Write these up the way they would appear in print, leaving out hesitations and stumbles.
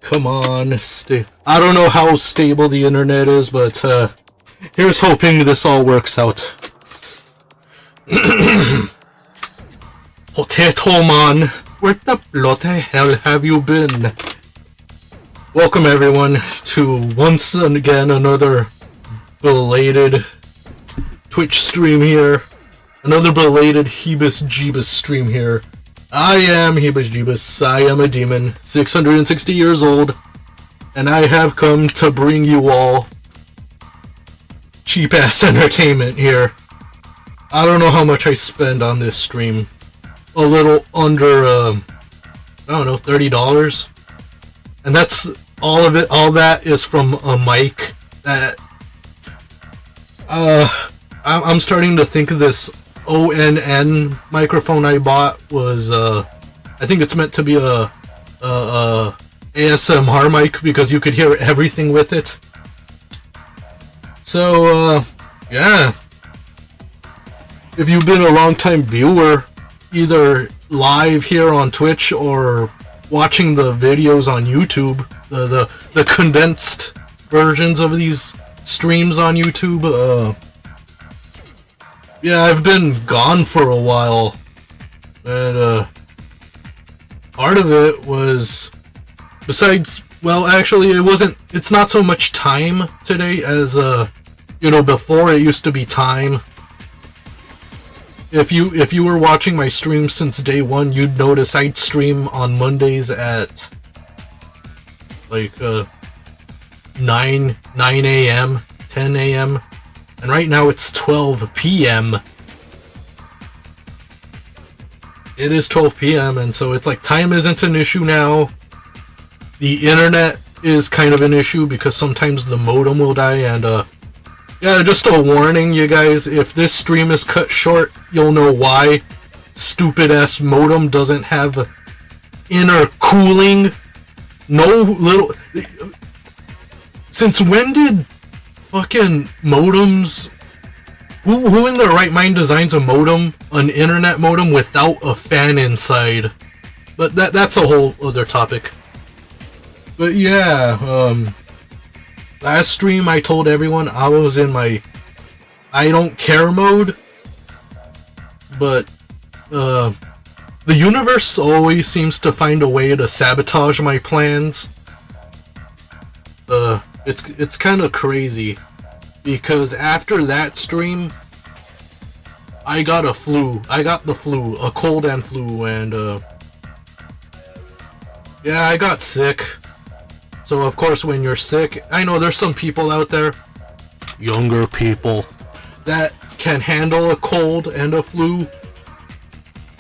Come on, I don't know how stable the internet is, but here's hoping this all works out. Potato Man, where the bloody hell have you been? Welcome everyone to once again another belated Twitch stream here. Another belated HeebusJeebus stream here. I am HeebusJeebus. I am a demon, 660 years old, and I have come to bring you all cheap-ass entertainment here. I don't know how much I spend on this stream. A little under, I don't know, $30. And that's all of it. All that is from a mic that, I'm starting to think of this ONN microphone I bought was, I think it's meant to be a ASMR mic because you could hear everything with it. So, yeah. If you've been a long-time viewer, either live here on Twitch or watching the videos on YouTube, the condensed versions of these streams on YouTube, yeah, I've been gone for a while, and part of it was, besides, well, actually, it's not so much time today as, you know, before it used to be time. If you were watching my stream since day one, you'd notice I'd stream on Mondays at like 9 a.m., 10 a.m., and right now it's 12 p.m. It is 12 p.m. and so it's like time isn't an issue now. The internet is kind of an issue because sometimes the modem will die, and yeah, just a warning, you guys, if this stream is cut short, you'll know why. Stupid-ass modem doesn't have intercooling. No little... Since when did fucking modems... Who in their right mind designs a modem, an internet modem, without a fan inside? But that's a whole other topic. But yeah, last stream I told everyone I was in my I don't care mode, but the universe always seems to find a way to sabotage my plans. It's kind of crazy because after that stream I got the flu, a cold and flu, and yeah, I got sick. So of course when you're sick, I know there's some people out there, younger people, that can handle a cold and a flu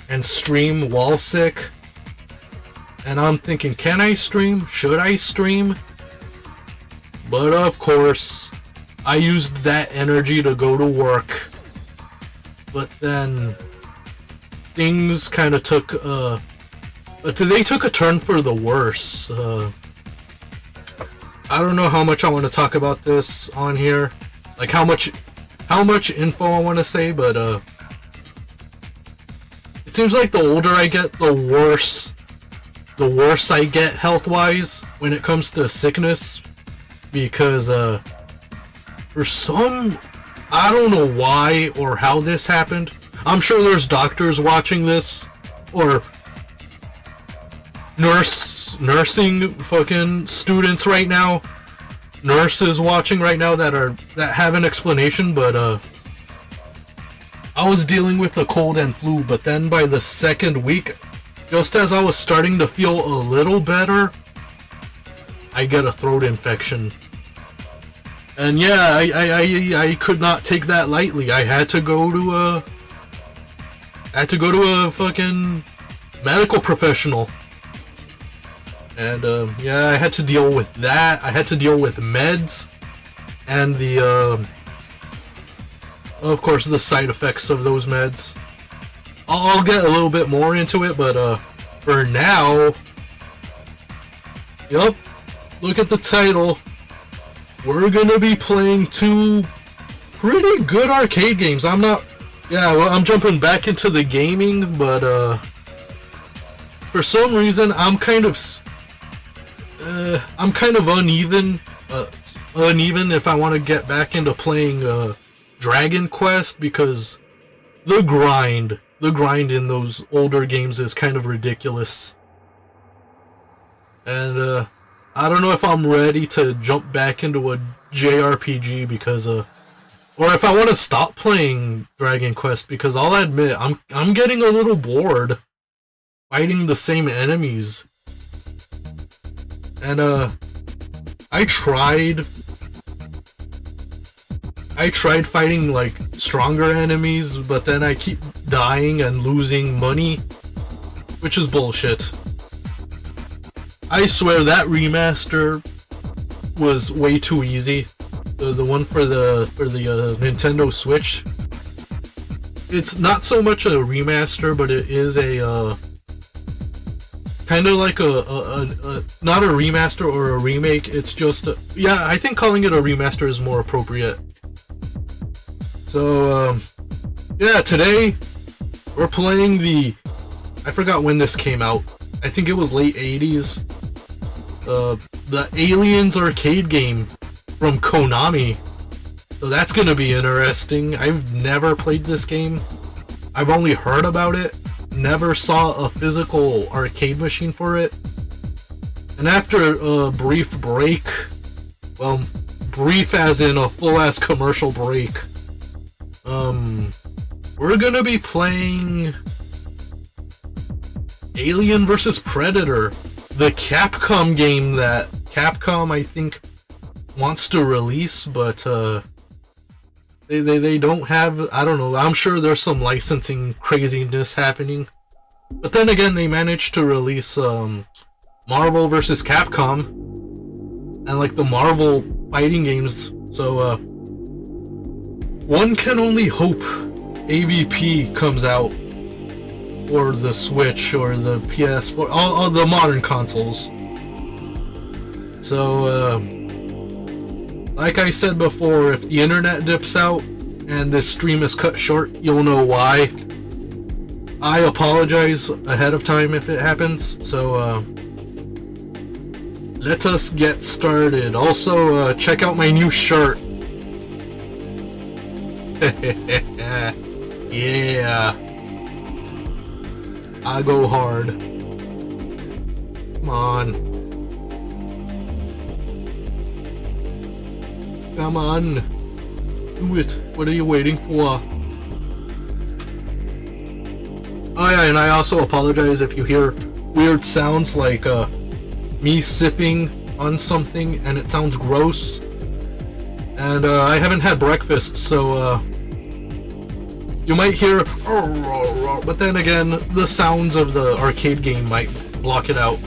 and stream while sick. And I'm thinking, can I stream? Should I stream? But of course, I used that energy to go to work. But then things kind of took they took a turn for the worse. I don't know how much I want to talk about this on here, like how much info I want to say, but it seems like the older I get, the worse I get health-wise when it comes to sickness, because for some, I don't know why or how this happened. I'm sure there's doctors watching this, or nursing fucking students right now, nurses watching right now that have an explanation, but I was dealing with a cold and flu, but then by the second week, just as I was starting to feel a little better, I get a throat infection. And yeah, I could not take that lightly. I had to go to a fucking medical professional. And yeah, I had to deal with that. I had to deal with meds and the of course the side effects of those meds. I'll get a little bit more into it, but for now, yep, look at the title. We're gonna be playing two pretty good arcade games. I'm jumping back into the gaming, but for some reason I'm kind of I'm kind of uneven if I want to get back into playing Dragon Quest, because the grind in those older games is kind of ridiculous. And I don't know if I'm ready to jump back into a JRPG, because or if I want to stop playing Dragon Quest, because I'll admit I'm getting a little bored fighting the same enemies. And I tried fighting like stronger enemies, but then I keep dying and losing money, which is bullshit. I swear that remaster was way too easy. The one for the Nintendo Switch. It's not so much a remaster, but it is a kind of like a not a remaster or a remake. It's just yeah, I think calling it a remaster is more appropriate. So yeah, today we're playing I forgot when this came out. I think it was late 80s. The Aliens arcade game from Konami. So that's gonna be interesting. I've never played this game. I've only heard about it. Never saw a physical arcade machine for it. And after a brief break, well, brief as in a full-ass commercial break, we're gonna be playing Alien vs. Predator, the Capcom game that Capcom, I think, wants to release, but they don't have, I don't know, I'm sure there's some licensing craziness happening. But then again, they managed to release Marvel vs. Capcom and like the Marvel fighting games, so one can only hope AVP comes out, or the Switch, or the PS4, all the modern consoles. So like I said before, if the internet dips out and this stream is cut short, you'll know why. I apologize ahead of time if it happens. So let us get started. Also, check out my new shirt. Yeah, I go hard. Come on. Come on. Do it. What are you waiting for? Oh yeah, and I also apologize if you hear weird sounds like me sipping on something and it sounds gross. And I haven't had breakfast, so you might hear, but then again, the sounds of the arcade game might block it out.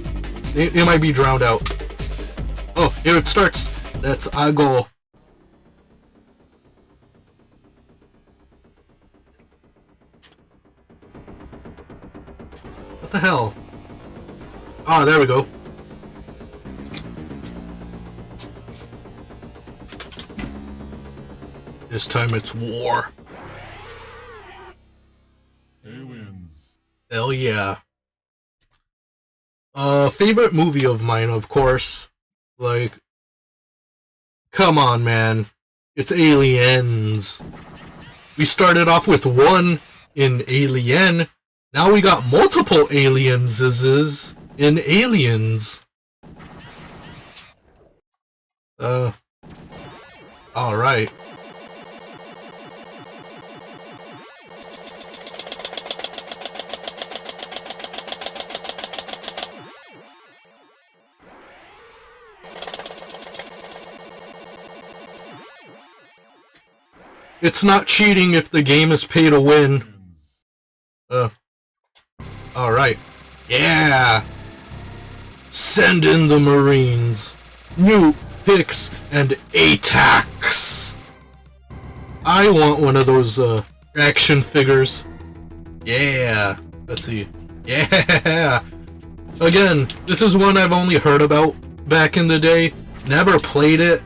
It might be drowned out. Oh, here it starts. Let's go. What the hell? Ah, there we go. This time it's war. Aliens. Hell yeah. Favorite movie of mine, of course. Like, come on, man. It's Aliens. We started off with one in Alien. Now we got multiple alienses in Aliens. Alright. It's not cheating if the game is pay to win. Alright. Yeah! Send in the Marines. New picks and ATACs. I want one of those action figures. Yeah. Let's see. Yeah! Again, this is one I've only heard about back in the day. Never played it.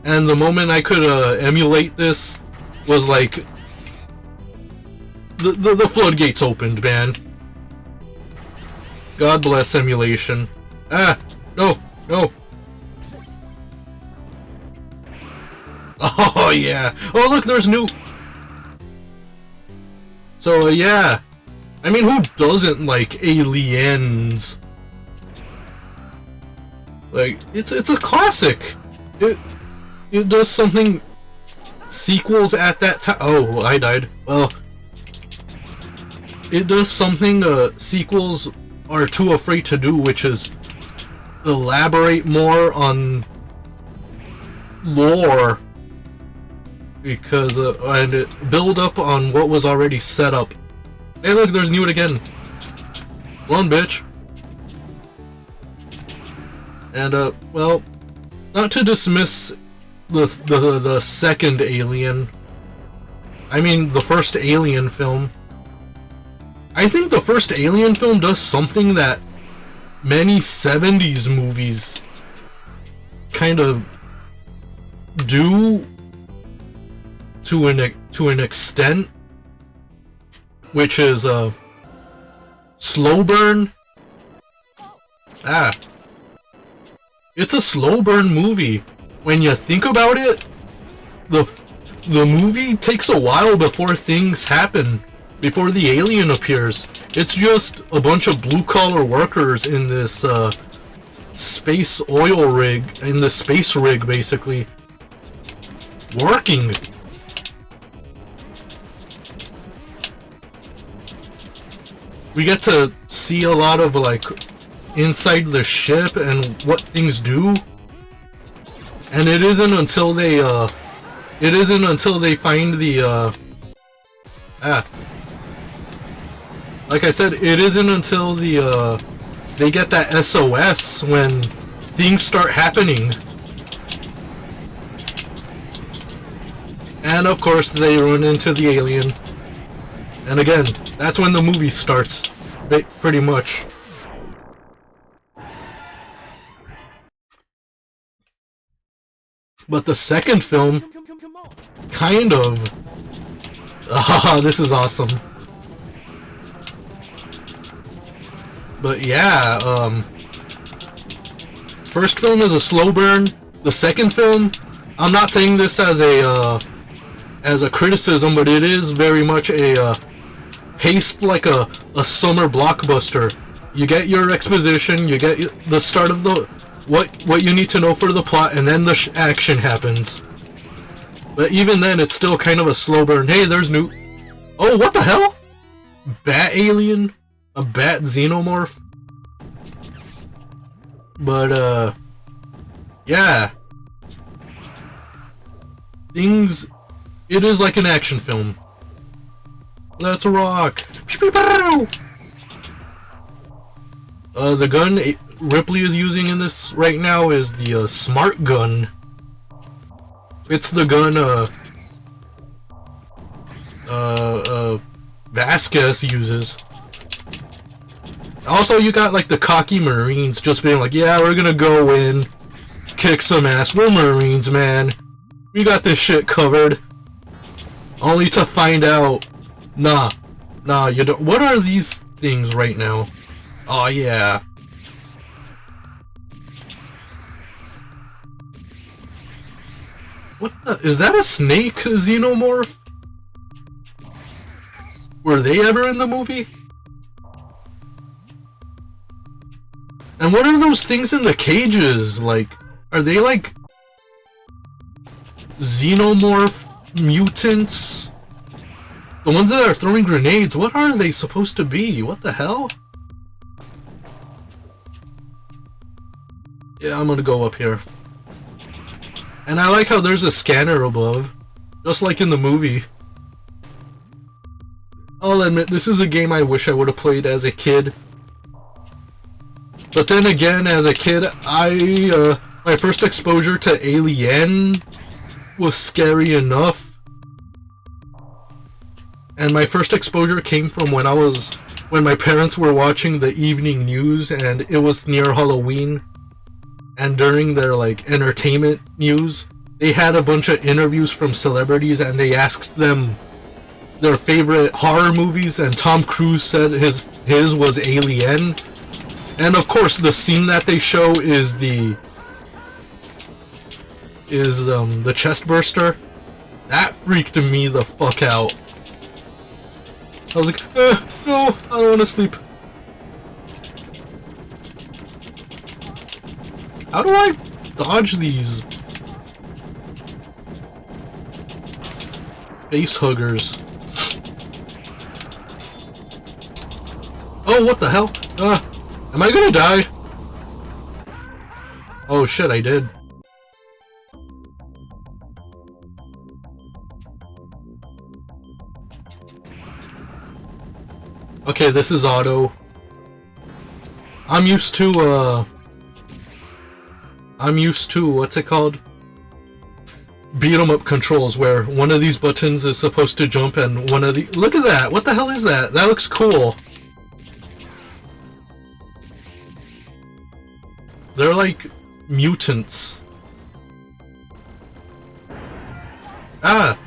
And the moment I could emulate this was like the floodgates opened, man. God bless emulation. Ah, no. No. Oh yeah. Oh look, there's new. So yeah. I mean, who doesn't like Aliens? Like, it's a classic. It does something sequels at that time. Oh, I died. Well, it does something sequels are too afraid to do, which is elaborate more on lore, because and build up on what was already set up. Hey, look, there's Newt again. Run, bitch. And well, not to dismiss the second Alien. I mean, the first Alien film. I think the first Alien film does something that many 70s movies kind of do to an extent, which is slow burn. It's a slow burn movie. When you think about it, the movie takes a while before things happen, before the alien appears. It's just a bunch of blue-collar workers in this space oil rig, in the space rig, basically, working. We get to see a lot of, like, inside the ship and what things do. And it isn't until they find the like I said, it isn't until they get that SOS when things start happening. And of course they run into the alien. And again, that's when the movie starts, pretty much. But the second film, kind of... this is awesome. But yeah, first film is a slow burn. The second film, I'm not saying this as a criticism, but it is very much a paced like a summer blockbuster. You get your exposition, you get the start of the what you need to know for the plot, and then the action happens. But even then, it's still kind of a slow burn. Hey, there's Newt. Oh, what the hell? Bat alien? A bat xenomorph? But, yeah. Things... It is like an action film. Let's rock! The gun Ripley is using in this right now is the smart gun. It's the gun Vasquez uses. Also, you got like the cocky Marines just being like, yeah, we're gonna go in, kick some ass. We're Marines, man. We got this shit covered. Only to find out, nah, you don't. What are these things right now? Oh yeah. What the? Is that a snake xenomorph? Were they ever in the movie? And what are those things in the cages? Like, are they like xenomorph mutants? The ones that are throwing grenades, what are they supposed to be? What the hell? Yeah, I'm gonna go up here. And I like how there's a scanner above, just like in the movie. I'll admit, this is a game I wish I would have played as a kid. But then again, as a kid, my first exposure to Alien was scary enough. And my first exposure came from when my parents were watching the evening news, and it was near Halloween. And during their, like, entertainment news, they had a bunch of interviews from celebrities, and they asked them their favorite horror movies, and Tom Cruise said his was Alien. And of course, the scene that they show is the chest burster. That freaked me the fuck out. I was like, no, I don't want to sleep. How do I dodge these face huggers? Oh, what the hell? Am I gonna die? Oh shit, I did. Okay, this is auto. I'm used to, what's it called? Beat 'em up controls, where one of these buttons is supposed to jump and one of the... Look at that! What the hell is that? That looks cool. They're like mutants. Ah!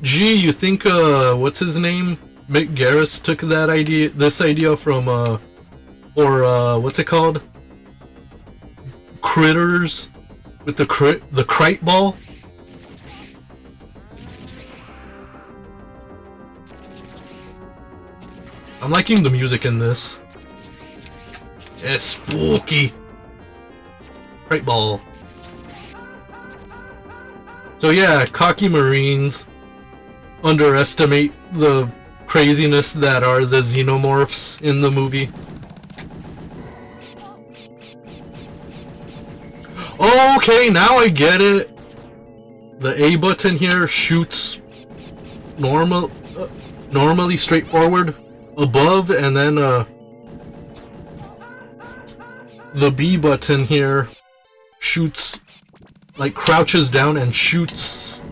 Gee, you think, what's his name? Mick Garris took that idea, this idea from, what's it called? Critters? With the Krite ball? I'm liking the music in this. It's spooky. Krite ball. So yeah, cocky Marines underestimate the craziness that are the xenomorphs in the movie. Okay, now I get it. The A button here shoots normally straightforward above, and then the B button here shoots, like, crouches down and shoots.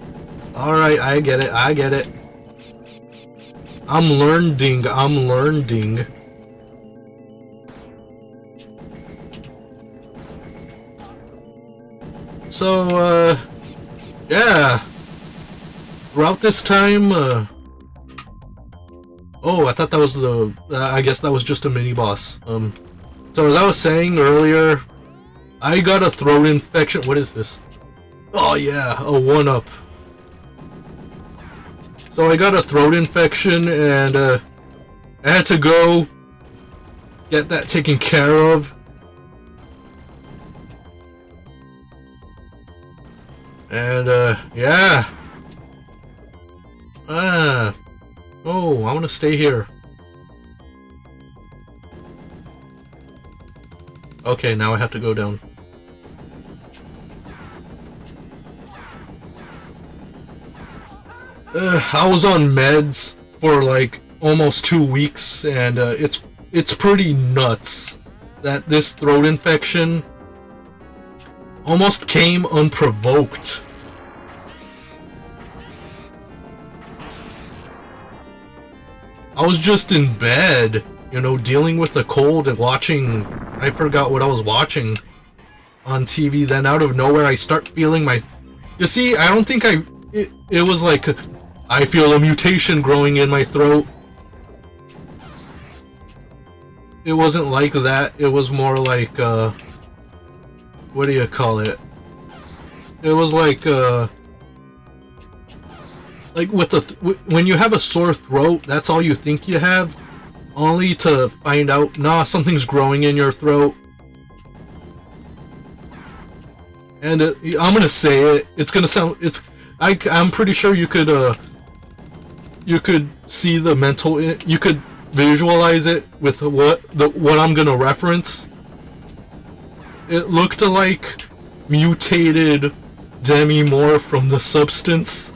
Alright, I get it, I get it. I'm learning. So, yeah. Throughout this time, oh, I thought that was the, I guess that was just a mini-boss. So as I was saying earlier, I got a throat infection. What is this? Oh yeah, a 1-up. So I got a throat infection, and I had to go get that taken care of. And yeah. Oh, I want to stay here. Okay, now I have to go down. I was on meds for like almost 2 weeks, and it's pretty nuts that this throat infection almost came unprovoked. I was just in bed, you know, dealing with a cold and watching, I forgot what I was watching on TV, then out of nowhere I start feeling my... You see, I don't think it was like, I feel a mutation growing in my throat. It wasn't like that, it was more like, what do you call it? It was like with the when you have a sore throat, that's all you think you have, only to find out, nah, something's growing in your throat. And I'm gonna say it. It's gonna sound. I'm pretty sure you could see the mental. You could visualize it with what I'm gonna reference. It looked like mutated Demi-Morph from The Substance.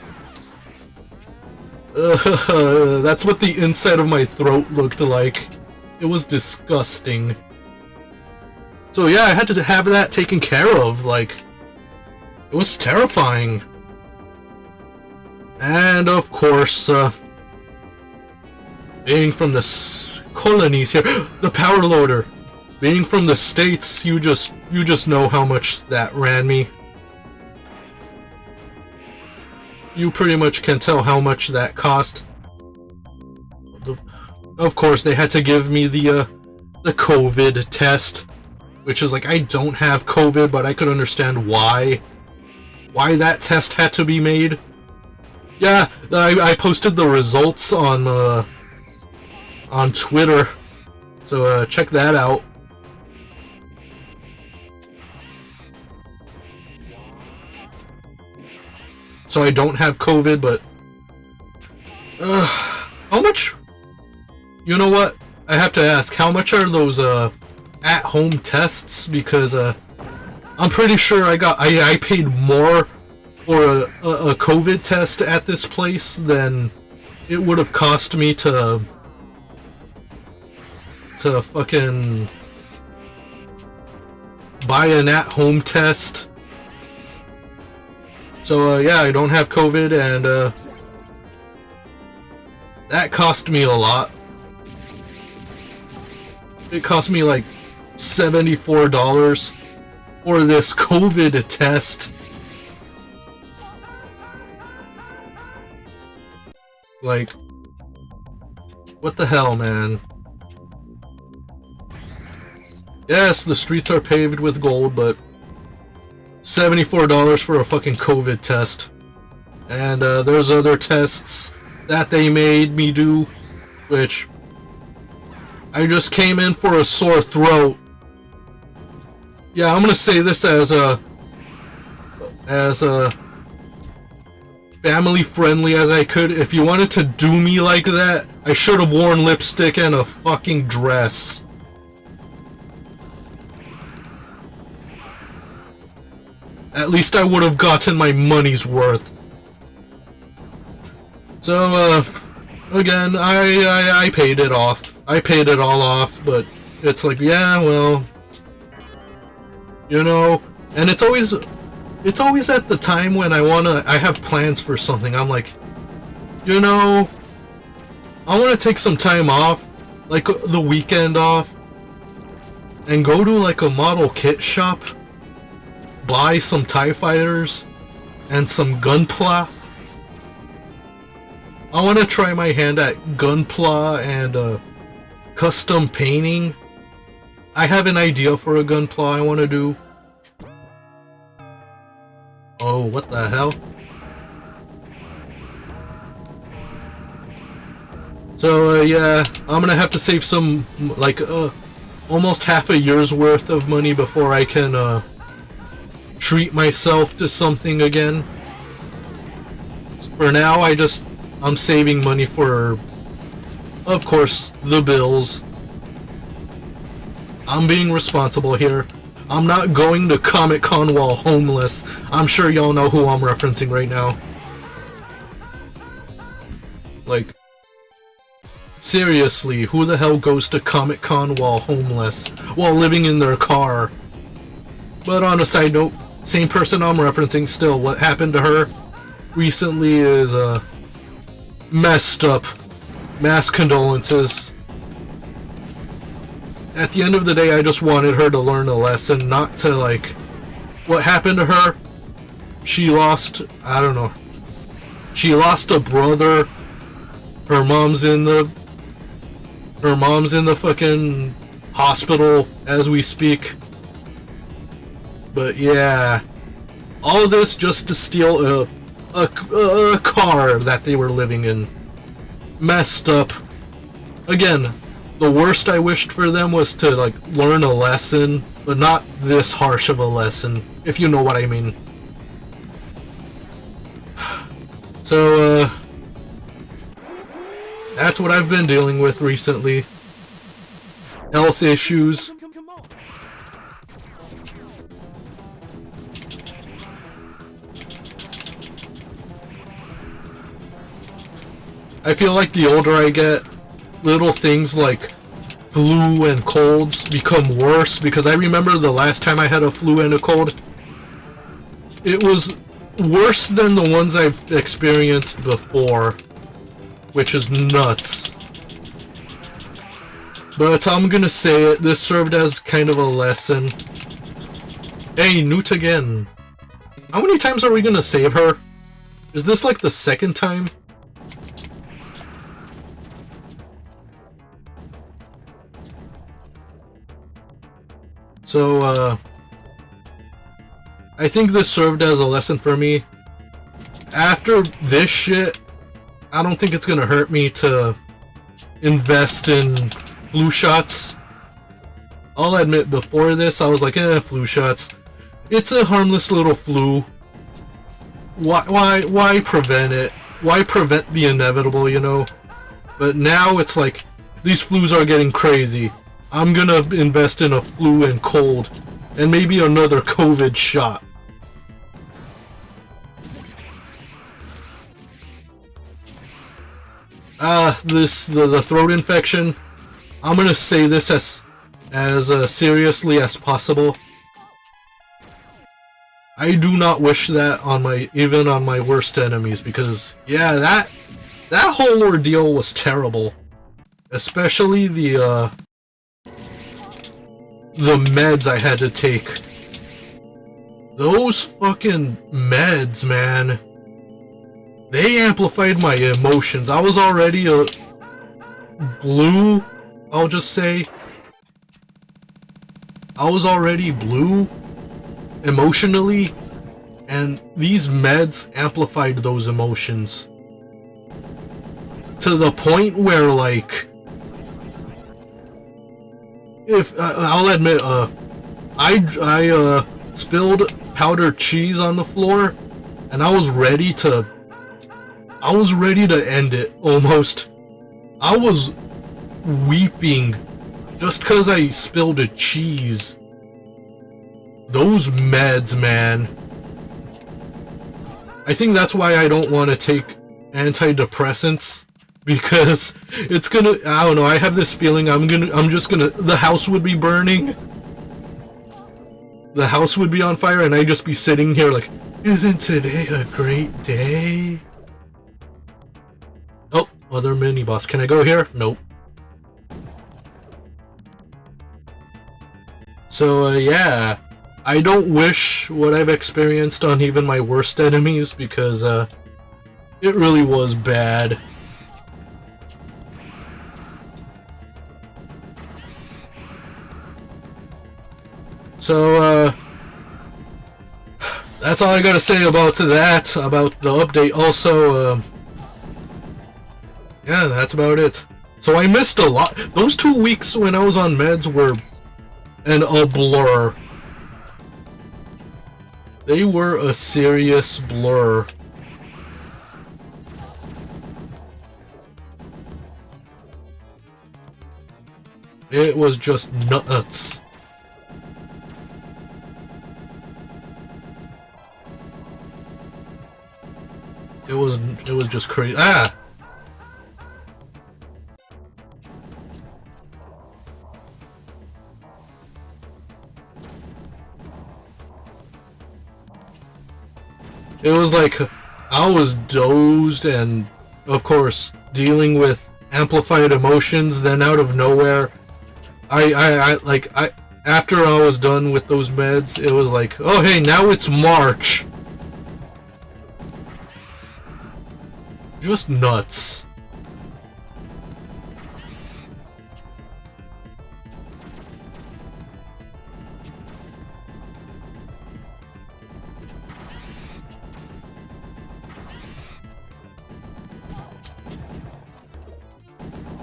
That's what the inside of my throat looked like. It was disgusting. So yeah, I had to have that taken care of. Like, it was terrifying. And of course, being from the colonies here, the power loader. Being from the States, you just know how much that ran me. You pretty much can tell how much that cost. of course, they had to give me the COVID test, which is like, I don't have COVID, but I could understand why that test had to be made. Yeah, I posted the results on Twitter, so check that out. So I don't have COVID, but how much? You know what? I have to ask, how much are those at-home tests? Because I'm pretty sure I paid more for a COVID test at this place than it would have cost me to fucking buy an at-home test. So yeah, I don't have COVID, and that cost me a lot. It cost me like $74 for this COVID test. Like, what the hell, man? Yes, the streets are paved with gold, but $74 for a fucking COVID test. And there's other tests that they made me do, which I just came in for a sore throat. Yeah, I'm gonna say this as a family friendly as I could. If you wanted to do me like that, I should have worn lipstick and a fucking dress. At least I would have gotten my money's worth. So, again, I paid it off. I paid it all off, but it's like, yeah, well, you know, and it's always at the time when I have plans for something. I'm like, you know, I want to take some time off, like the weekend off, and go to like a model kit shop, buy some TIE fighters and some gunpla. I want to try my hand at gunpla and custom painting. I have an idea for a gunpla I want to do. Oh, what the hell? So yeah, I'm gonna have to save some, like, almost half a year's worth of money before I can treat myself to something again. For now, I'm saving money for, of course, the bills. I'm being responsible here. I'm not going to Comic-Con while homeless. I'm sure y'all know who I'm referencing right now. Like, seriously, who the hell goes to Comic-Con while homeless, while living in their car? But on a side note, same person I'm referencing still, what happened to her recently is messed up. Mass condolences. At the end of the day, I just wanted her to learn a lesson, not to, like, what happened to her? She lost, I don't know. She lost a brother. Her mom's in the fucking hospital as we speak. But yeah, all this just to steal a car that they were living in. Messed up. Again, the worst I wished for them was to, like, learn a lesson, but not this harsh of a lesson, if you know what I mean. So, that's what I've been dealing with recently. Health issues. I feel like the older I get, little things like flu and colds become worse, because I remember the last time I had a flu and a cold, it was worse than the ones I've experienced before, which is nuts. But I'm gonna say it, this served as kind of a lesson. Hey, Newt again. How many times are we gonna save her? Is this like the second time? So, I think this served as a lesson for me. After this shit, I don't think it's gonna hurt me to invest in flu shots. I'll admit, before this, I was like, flu shots. It's a harmless little flu. Why prevent it? Why prevent the inevitable, you know? But now it's like, these flus are getting crazy. I'm gonna invest in a flu and cold, and maybe another COVID shot. The throat infection, I'm gonna say this as seriously as possible. I do not wish that on even on my worst enemies, because yeah, that whole ordeal was terrible. Especially the meds I had to take. Those fucking meds, man. They amplified my emotions. I was already blue, I'll just say. I was already blue emotionally, and these meds amplified those emotions to the point where, like, if I'll admit, I spilled powdered cheese on the floor, and I was ready to end it almost. I was weeping just because I spilled a cheese. Those meds, man. I think that's why I don't want to take antidepressants, because it's gonna, I don't know, I have this feeling I'm just gonna, the house would be burning. The house would be on fire, and I'd just be sitting here like, isn't today a great day? Oh, other mini-boss. Can I go here? Nope. So, yeah. I don't wish what I've experienced on even my worst enemies, because, it really was bad. So, that's all I gotta say about that, about the update. Also, yeah, that's about it. So I missed a lot. Those 2 weeks when I was on meds were a blur. They were a serious blur. It was just nuts. It was just crazy. Ah! It was like I was dozed and, of course, dealing with amplified emotions. Then out of nowhere, after I was done with those meds, it was like, oh hey, now it's March. Just nuts.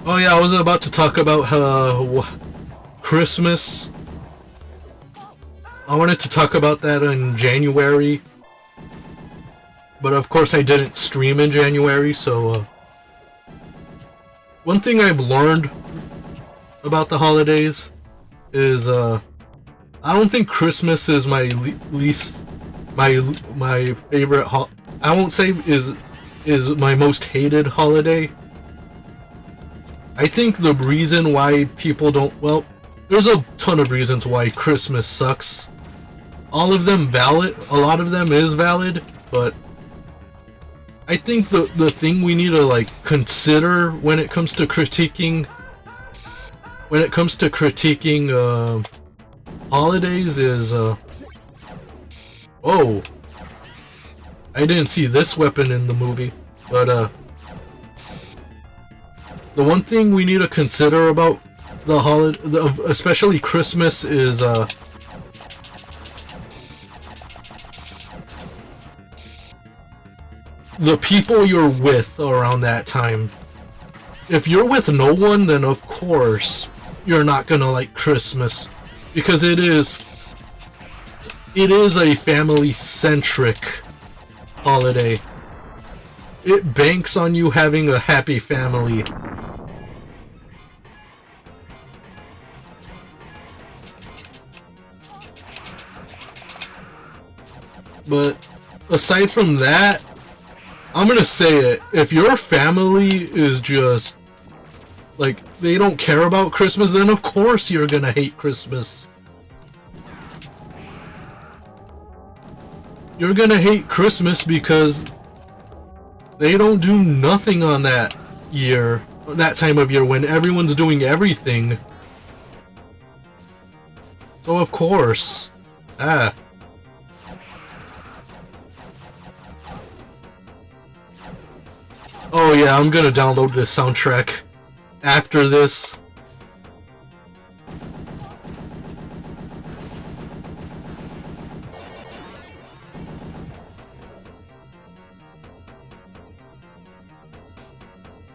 Oh yeah, I was about to talk about Christmas. I wanted to talk about that in January, but of course I didn't stream in January, so one thing I've learned about the holidays is I don't think Christmas is my my favorite I won't say is my most hated holiday. I think the reason why people don't, well, there's a ton of reasons why Christmas sucks. All of them valid, a lot of them is valid, but I think the thing we need to like consider when it comes to critiquing holidays is oh, I didn't see this weapon in the movie, but the one thing we need to consider about the holiday, especially Christmas, is the people you're with around that time. If you're with no one, then of course you're not gonna like Christmas, because it is a family-centric holiday. It banks on you having a happy family. But aside from that, I'm gonna say it, if your family is just like, they don't care about Christmas, then of course you're gonna hate Christmas. You're gonna hate Christmas because they don't do nothing on that year, that time of year when everyone's doing everything. So of course, oh yeah, I'm gonna download this soundtrack after this.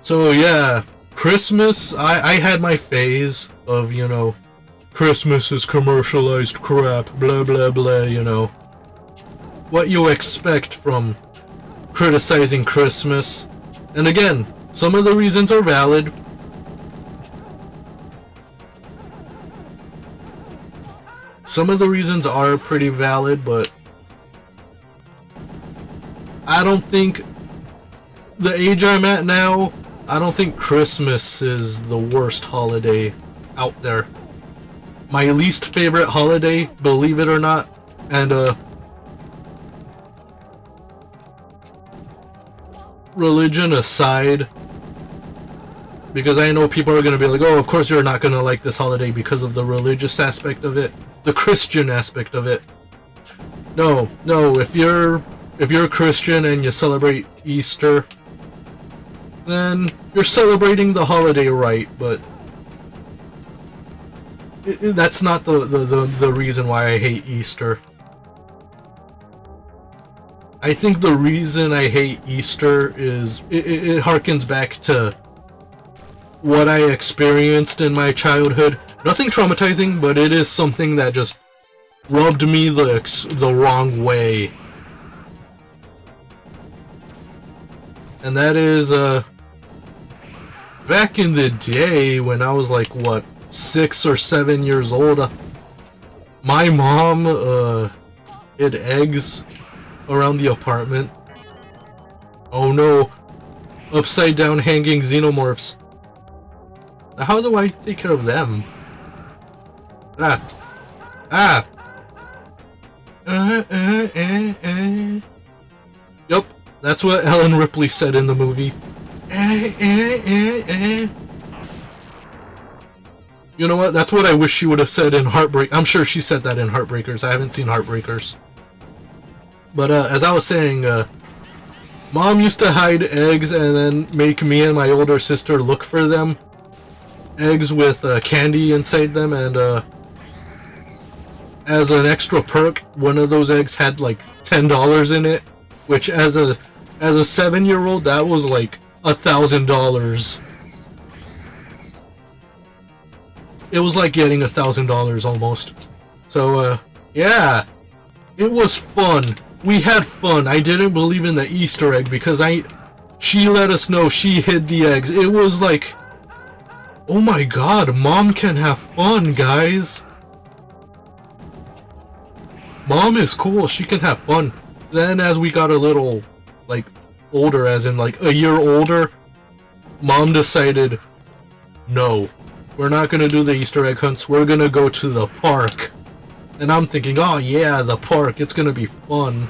So yeah, Christmas, I had my phase of, you know, Christmas is commercialized crap, blah blah blah, you know. What you expect from criticizing Christmas. And again, some of the reasons are valid. Some of the reasons are pretty valid, but I don't think, the age I'm at now, I don't think Christmas is the worst holiday out there. My least favorite holiday, believe it or not, and religion aside, because I know people are going to be like, oh, of course you're not going to like this holiday because of the religious aspect of it, the Christian aspect of it. No, if you're Christian and you celebrate Easter, then you're celebrating the holiday right, but that's not the reason why I hate Easter. I think the reason I hate Easter is it harkens back to what I experienced in my childhood. Nothing traumatizing, but it is something that just rubbed me the wrong way. And that is, back in the day when I was like, what, 6 or 7 years old, my mom hid eggs around the apartment. Oh no, upside down hanging xenomorphs. Now how do I take care of them? Yup, that's what Ellen Ripley said in the movie. You know what? That's what I wish she would have said in Heartbreak. I'm sure she said that in Heartbreakers. I haven't seen Heartbreakers. But as I was saying, Mom used to hide eggs and then make me and my older sister look for them. Eggs with candy inside them, and as an extra perk, one of those eggs had like $10 in it, which as a 7-year-old, that was like $1,000. It was like getting $1,000 almost. So yeah, it was fun. We had fun. I didn't believe in the Easter egg because she let us know she hid the eggs. It was like, oh my god, Mom can have fun, guys. Mom is cool, she can have fun. Then as we got a little, like, older, as in like a year older, Mom decided, no, we're not gonna do the Easter egg hunts, we're gonna go to the park. And I'm thinking, oh yeah, the park, it's gonna be fun.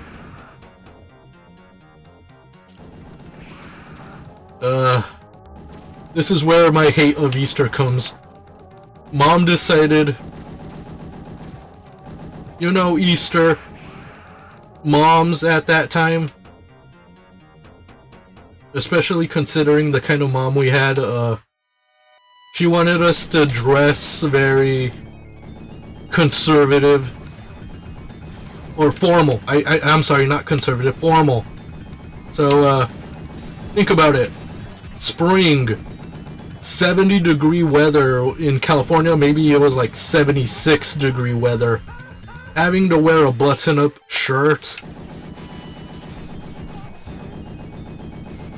This is where my hate of Easter comes. Mom decided, you know, Easter, moms at that time, especially considering the kind of mom we had, she wanted us to dress very conservative, or formal. I'm sorry, not conservative, formal. So, think about it. Spring, 70-degree weather in California, maybe it was like 76-degree weather. Having to wear a button-up shirt.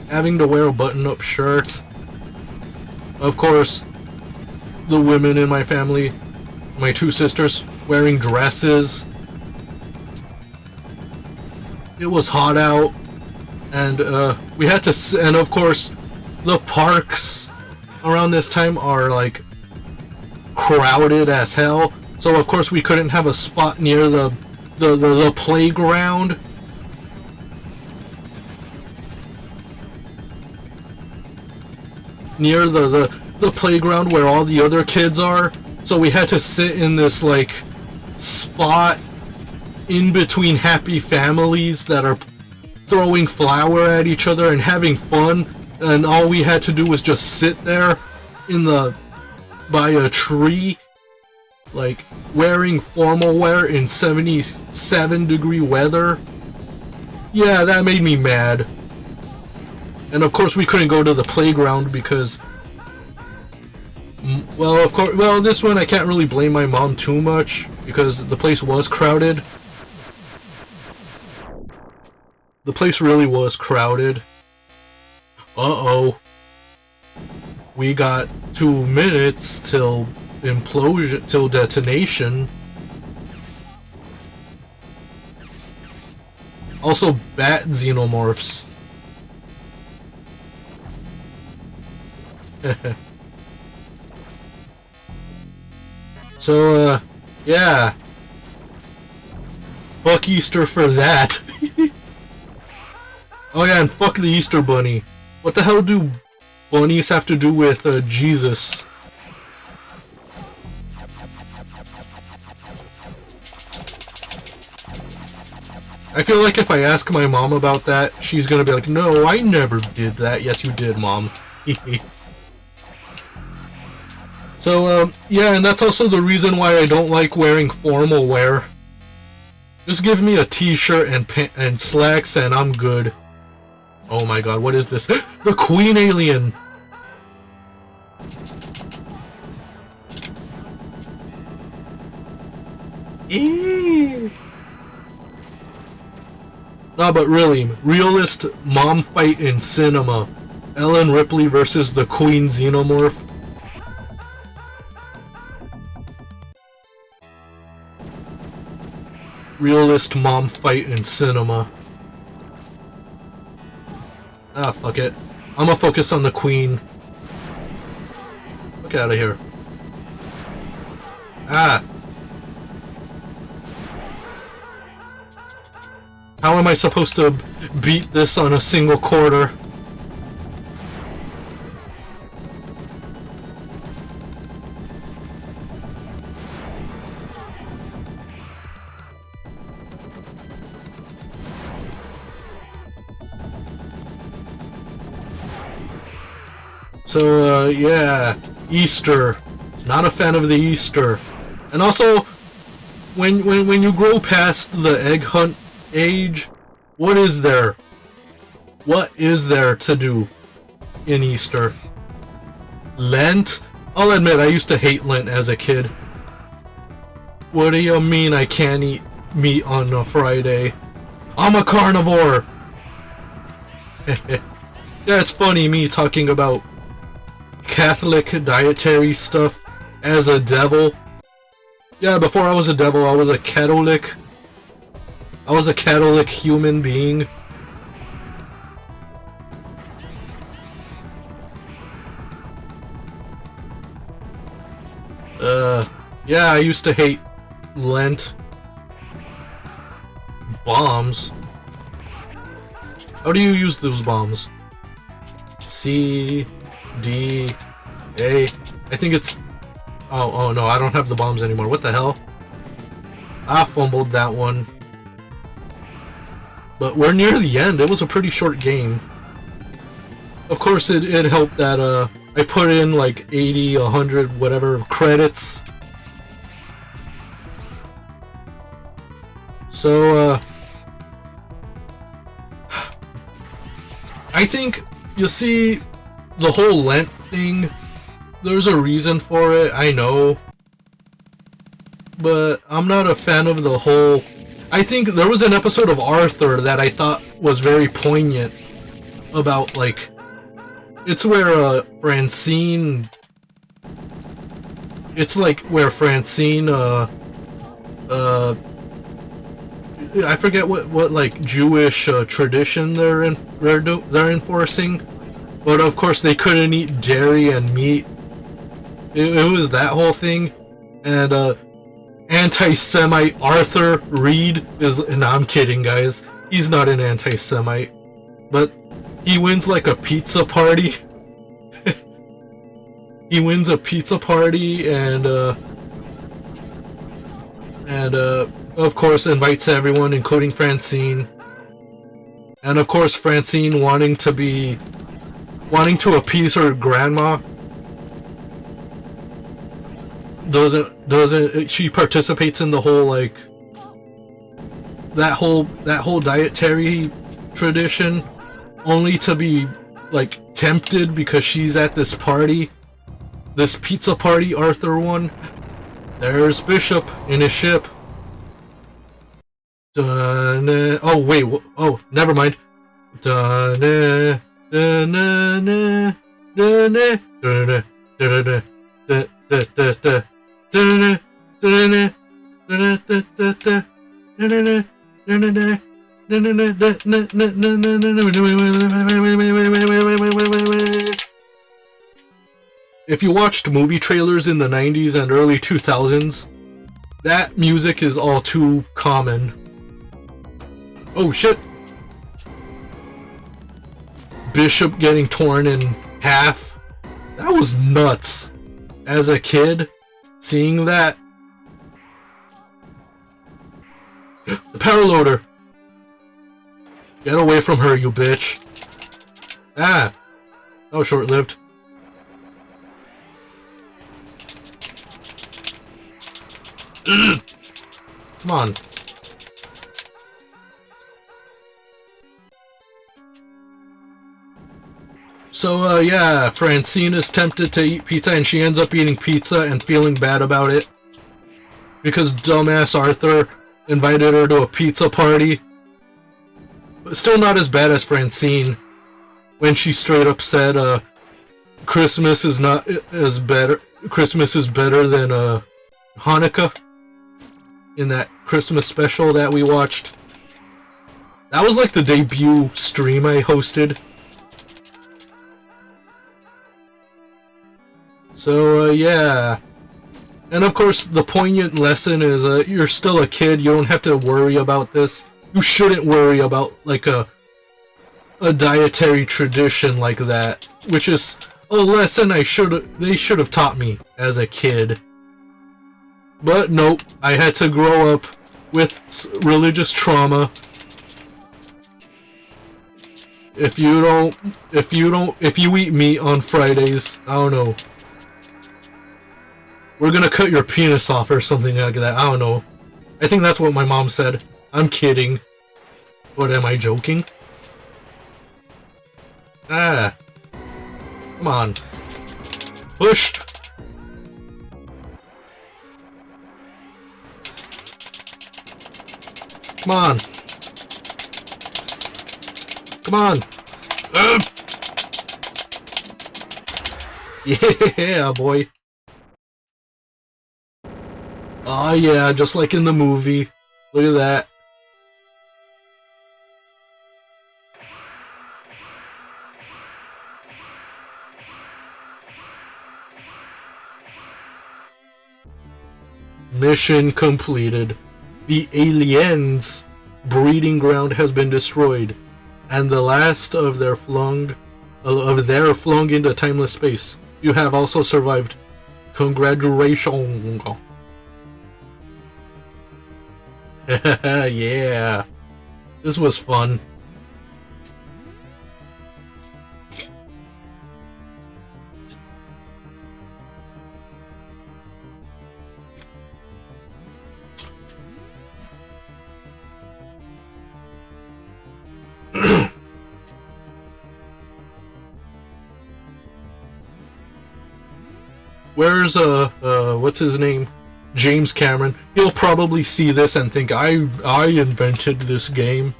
Having to wear a button-up shirt. Of course, the women in my family, my two sisters, wearing dresses. It was hot out, and we had to, and of course, the parks around this time are like crowded as hell. So of course we couldn't have a spot near the playground. Near the playground where all the other kids are. So we had to sit in this like spot in between happy families that are throwing flour at each other and having fun, and all we had to do was just sit there by a tree, like wearing formal wear in 77-degree weather. Yeah, that made me mad. And of course we couldn't go to the playground because, well, of course, well, this one I can't really blame my mom too much because the place was crowded. The place really was crowded. Uh-oh. We got 2 minutes till implosion, till detonation. Also, bat xenomorphs. So, yeah. Fuck Easter for that. Oh yeah, and fuck the Easter Bunny. What the hell do bunnies have to do with Jesus? I feel like if I ask my mom about that, she's gonna be like, no, I never did that. Yes, you did, Mom. So, yeah, and that's also the reason why I don't like wearing formal wear. Just give me a t-shirt and slacks and I'm good. Oh my god, what is this? The Queen Alien! Eee. No, but really, realist mom fight in cinema. Ellen Ripley versus the Queen Xenomorph. Realist mom fight in cinema. Ah, fuck it. I'm gonna focus on the Queen. Look out of here. Ah. How am I supposed to beat this on a single quarter? So, yeah, Easter. Not a fan of the Easter. And also, when you grow past the egg hunt age, what is there? What is there to do in Easter? Lent? I'll admit, I used to hate Lent as a kid. What do you mean I can't eat meat on a Friday? I'm a carnivore! Yeah, it's funny me talking about Catholic dietary stuff as a devil. Yeah, before I was a devil, I was a Catholic. I was a Catholic human being. Yeah, I used to hate Lent. Bombs? How do you use those bombs? C... D... A... I think it's... Oh no, I don't have the bombs anymore. What the hell? I fumbled that one. But we're near the end. It was a pretty short game. Of course, it helped that, I put in like 80, 100, whatever credits. So, I think, you see, the whole Lent thing, there's a reason for it, I know. But I'm not a fan of the whole... I think there was an episode of Arthur that I thought was very poignant about, like... It's where, Francine... It's like where Francine, I forget what like Jewish tradition they're enforcing, but of course they couldn't eat dairy and meat. It was that whole thing, and anti-Semite Arthur Reed is. No, I'm kidding, guys. He's not an anti-Semite, but he wins like a pizza party. He wins a pizza party and of course invites everyone, including Francine. And of course Francine wanting to appease her grandma doesn't she participates in the whole like that whole dietary tradition, only to be like tempted because she's at this party. This pizza party Arthur won. There's Bishop in his ship. Oh wait, oh never mind. If you watched movie trailers in the 90s and early 2000s, that music is all too common. Oh shit! Bishop getting torn in half. That was nuts. As a kid, seeing that. The power loader! Get away from her, you bitch. Ah! That was short-lived. Come on. So, yeah, Francine is tempted to eat pizza and she ends up eating pizza and feeling bad about it. Because dumbass Arthur invited her to a pizza party. But still not as bad as Francine. When she straight up said, Christmas is not as better. Christmas is better than, Hanukkah. In that Christmas special that we watched. That was like the debut stream I hosted. So, yeah. And of course, the poignant lesson is, you're still a kid, you don't have to worry about this. You shouldn't worry about, like, a dietary tradition like that. Which is a lesson they should have taught me as a kid. But nope, I had to grow up with religious trauma. If you eat meat on Fridays, I don't know. We're gonna cut your penis off or something like that, I don't know. I think that's what my mom said. I'm kidding. What, am I joking? Ah. Come on. Push! Come on. Come on. Yeah, boy. Oh yeah, just like in the movie. Look at that. Mission completed. The aliens' breeding ground has been destroyed, and the last of their flung into timeless space. You have also survived. Congratulations. Yeah. This was fun. Where's what's his name? James Cameron. He'll probably see this and think I invented this game.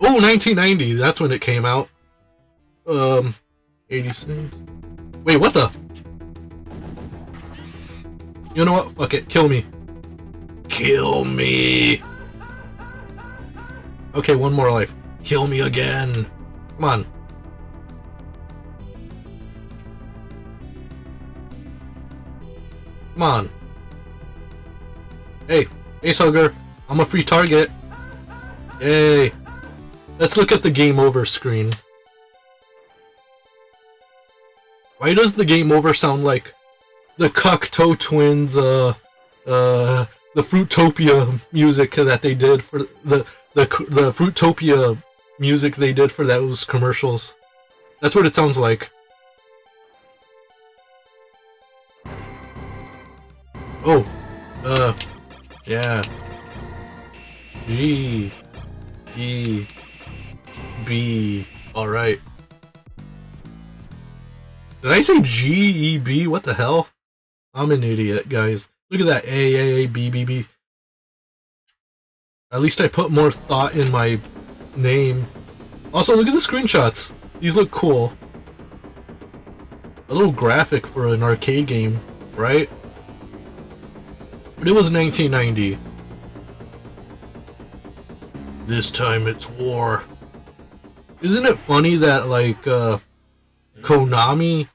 Oh, 1990. That's when it came out. 86. Wait, what the? You know what? Fuck it. Kill me. Kill me. Okay, one more life. Kill me again. Come on. Come on. Hey, Facehugger. I'm a free target. Yay. Let's look at the game over screen. Why does the game over sound like the Cocteau Twins, the Fruitopia music that they did for the Fruitopia music they did for those commercials? That's what it sounds like. Oh, yeah. G, E, B. Alright. Did I say G-E-B? What the hell? I'm an idiot, guys. Look at that. A-A-A-B-B-B. At least I put more thought in my name. Also, look at the screenshots. These look cool. A little graphic for an arcade game, right? But it was 1990. This time it's war. Isn't it funny that, like, Konami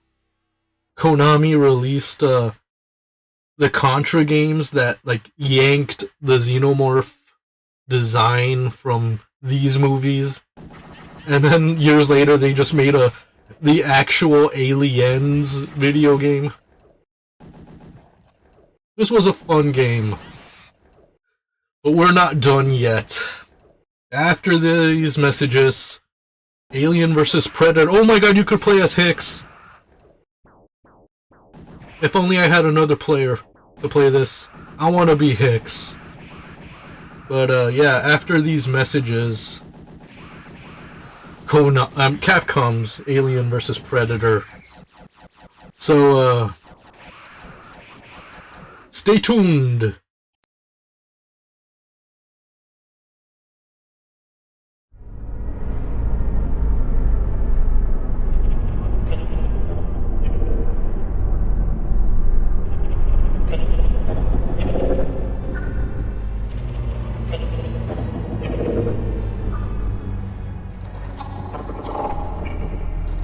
released, the Contra games that, like, yanked the Xenomorph design from these movies, and then years later they just made the actual Aliens video game. This was a fun game, but we're not done yet. After these messages, Alien vs. Predator. Oh my god, you could play as Hicks! If only I had another player to play this. I want to be Hicks. But yeah, after these messages, Capcom's Alien vs. Predator. So stay tuned.